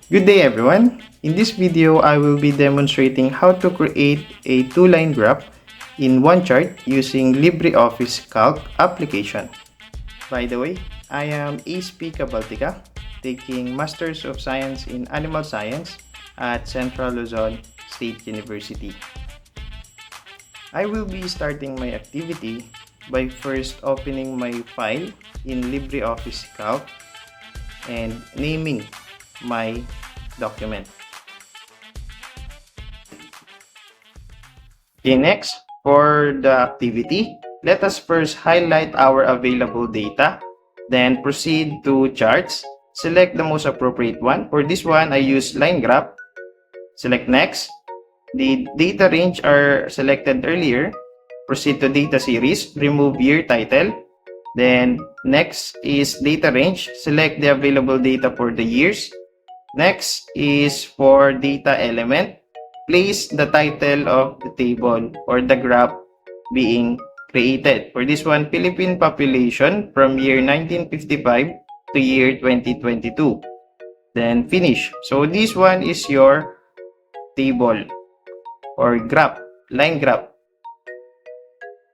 Good day everyone! In this video, I will be demonstrating how to create a two-line graph in OneChart using LibreOffice Calc application. By the way, I am P. Cabaltica, taking Masters of Science in Animal Science at Central Luzon State University. I will be starting my activity by first opening my file in LibreOffice Calc and naming my document. Okay, next, for the activity, let us first highlight our available data, then proceed to charts. Select the most appropriate one. For this one, I use line graph. Select next. The data range are selected earlier. Proceed to data series, remove year title. Then next is data range. Select the available data for the years. Next is for data element. Place the title of the table or the graph being created. For this one, Philippine population from year 1955 to year 2022. Then finish. So this one is your table or graph, line graph.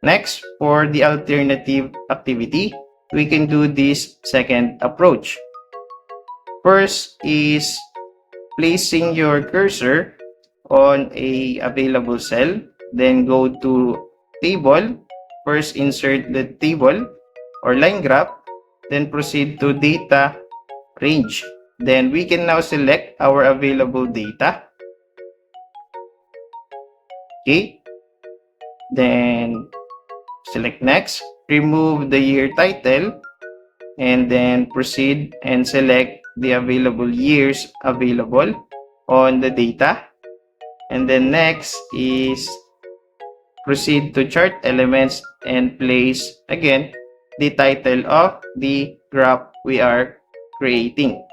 Next, for the alternative activity, we can do this second approach. First is placing your cursor on a available cell, then go to table. First, insert the table or line graph, then proceed to data range. Then we can now select our available data. Okay, then select next, remove the year title, and then proceed and select the available years available on the data. And then next is proceed to chart elements and place again the title of the graph we are creating.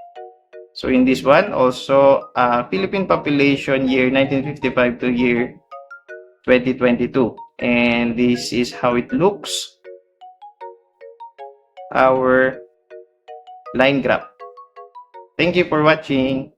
So in this one also Philippine population year 1955 to year 2022, and this is how it looks, our line graph. Thank you for watching.